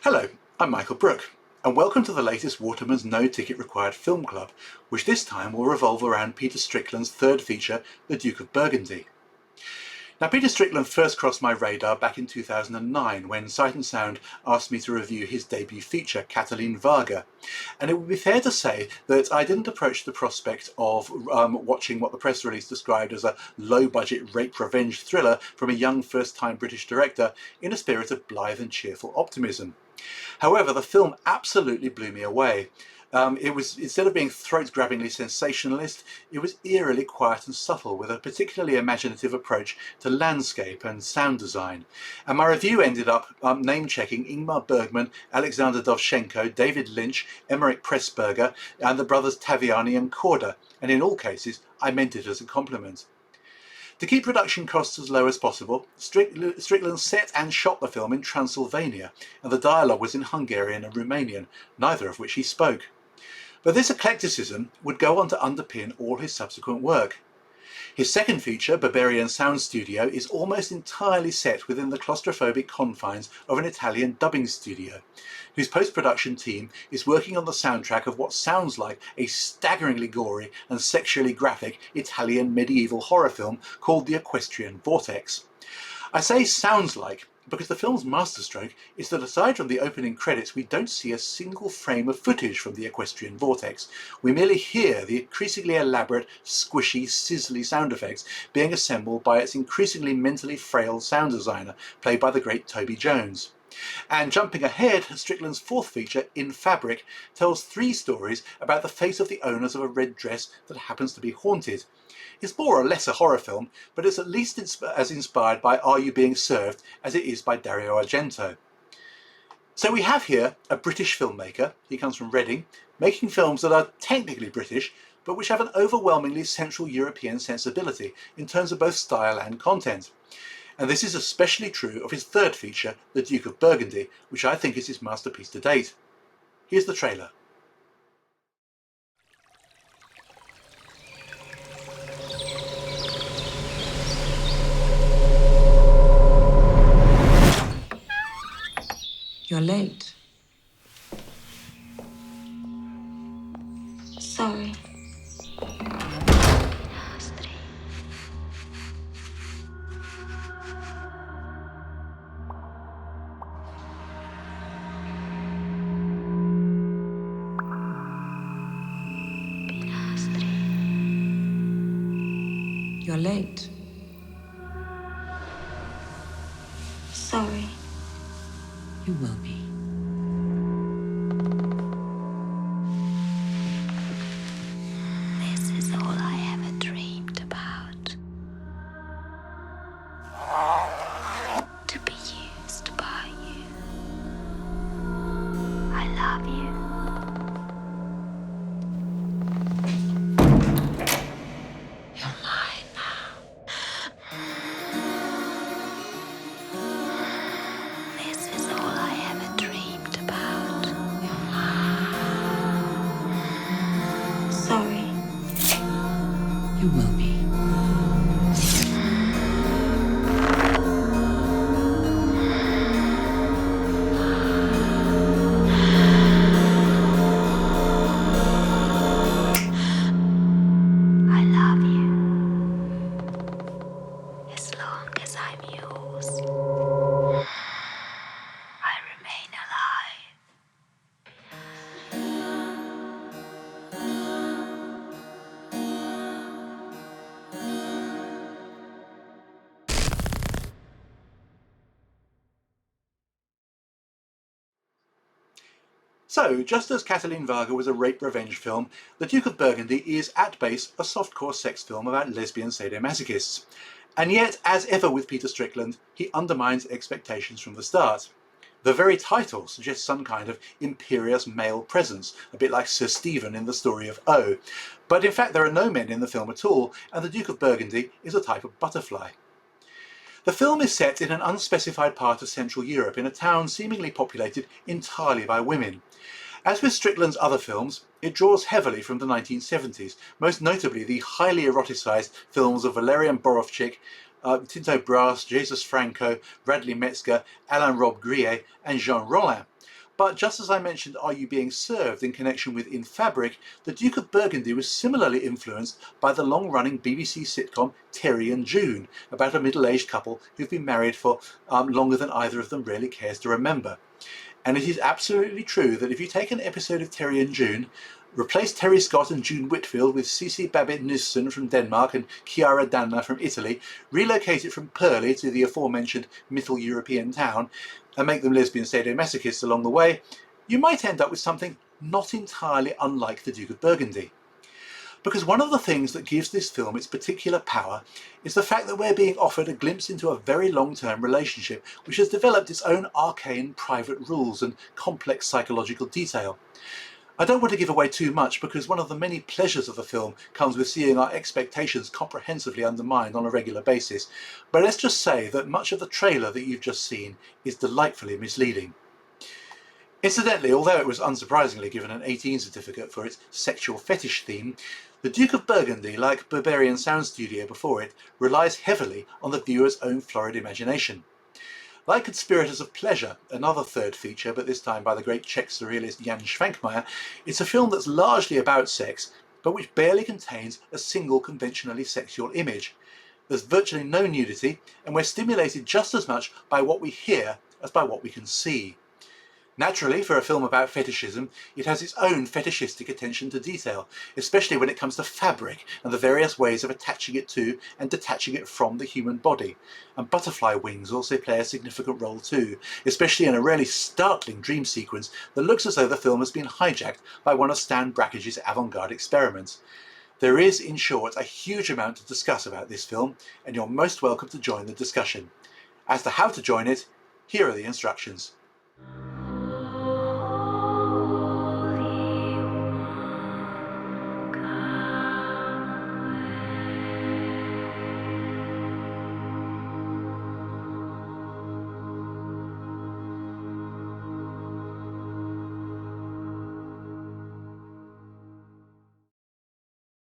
Hello, I'm Michael Brook, and welcome to the latest Waterman's No Ticket Required Film Club, which this time will revolve around Peter Strickland's third feature, The Duke of Burgundy. Now, Peter Strickland first crossed my radar back in 2009 when Sight and Sound asked me to review his debut feature, Katalin Varga. And it would be fair to say that I didn't approach the prospect of watching what the press release described as a low-budget rape revenge thriller from a young first-time British director in a spirit of blithe and cheerful optimism. However, the film absolutely blew me away. It was, instead of being throat-grabbingly sensationalist, it was eerily quiet and subtle, with a particularly imaginative approach to landscape and sound design. And my review ended up name-checking Ingmar Bergman, Alexander Dovzhenko, David Lynch, Emmerich Pressburger, and the brothers Taviani and Korda, and in all cases I meant it as a compliment. To keep production costs as low as possible, Strickland set and shot the film in Transylvania, and the dialogue was in Hungarian and Romanian, neither of which he spoke. But this eclecticism would go on to underpin all his subsequent work. His second feature, Barbarian Sound Studio, is almost entirely set within the claustrophobic confines of an Italian dubbing studio, whose post-production team is working on the soundtrack of what sounds like a staggeringly gory and sexually graphic Italian medieval horror film called The Equestrian Vortex. I say sounds like because the film's masterstroke is that aside from the opening credits, we don't see a single frame of footage from the Equestrian Vortex. We merely hear the increasingly elaborate, squishy, sizzly sound effects being assembled by its increasingly mentally frail sound designer, played by the great Toby Jones. And jumping ahead, Strickland's fourth feature, In Fabric, tells three stories about the fate of the owners of a red dress that happens to be haunted. It's more or less a horror film, but it's at least as inspired by Are You Being Served as it is by Dario Argento. So we have here a British filmmaker, he comes from Reading, making films that are technically British, but which have an overwhelmingly Central European sensibility in terms of both style and content. And this is especially true of his third feature, The Duke of Burgundy, which I think is his masterpiece to date. Here's the trailer. You're late. Sorry. You're late. Sorry. You will be. This is all I ever dreamed about. To be used by you. I love you. You're mine now. This is all I ever dreamed about. You're mine. Sorry. You will be. I love you. As long as I'm yours, I remain alive. So, just as Katalin Varga was a rape revenge film, The Duke of Burgundy is at base a softcore sex film about lesbian sadomasochists. And yet, as ever with Peter Strickland, he undermines expectations from the start. The very title suggests some kind of imperious male presence, a bit like Sir Stephen in the story of O. But in fact there are no men in the film at all, and the Duke of Burgundy is a type of butterfly. The film is set in an unspecified part of Central Europe in a town seemingly populated entirely by women. As with Strickland's other films, it draws heavily from the 1970s, most notably the highly eroticised films of Valerian Borowczyk, Tinto Brass, Jesus Franco, Bradley Metzger, Alain Robbe-Grillet and Jean Rollin. But just as I mentioned Are You Being Served in connection with In Fabric, the Duke of Burgundy was similarly influenced by the long-running BBC sitcom Terry and June, about a middle-aged couple who've been married for longer than either of them really cares to remember. And it is absolutely true that if you take an episode of Terry and June, replace Terry Scott and June Whitfield with Cici Babbitt Nusson from Denmark and Chiara Danna from Italy, relocate it from Purley to the aforementioned Middle European town, and make them lesbian sadomasochists along the way, you might end up with something not entirely unlike the Duke of Burgundy. Because one of the things that gives this film its particular power is the fact that we're being offered a glimpse into a very long-term relationship which has developed its own arcane private rules and complex psychological detail. I don't want to give away too much because one of the many pleasures of the film comes with seeing our expectations comprehensively undermined on a regular basis, but let's just say that much of the trailer that you've just seen is delightfully misleading. Incidentally, although it was unsurprisingly given an 18 certificate for its sexual fetish theme, the Duke of Burgundy, like Berberian Sound Studio before it, relies heavily on the viewer's own florid imagination. Like Conspirators of Pleasure, another third feature, but this time by the great Czech surrealist Jan Švankmajer, it's a film that's largely about sex, but which barely contains a single conventionally sexual image. There's virtually no nudity, and we're stimulated just as much by what we hear as by what we can see. Naturally, for a film about fetishism, it has its own fetishistic attention to detail, especially when it comes to fabric and the various ways of attaching it to and detaching it from the human body. And butterfly wings also play a significant role too, especially in a really startling dream sequence that looks as though the film has been hijacked by one of Stan Brackage's avant-garde experiments. There is, in short, a huge amount to discuss about this film, and you're most welcome to join the discussion. As to how to join it, here are the instructions.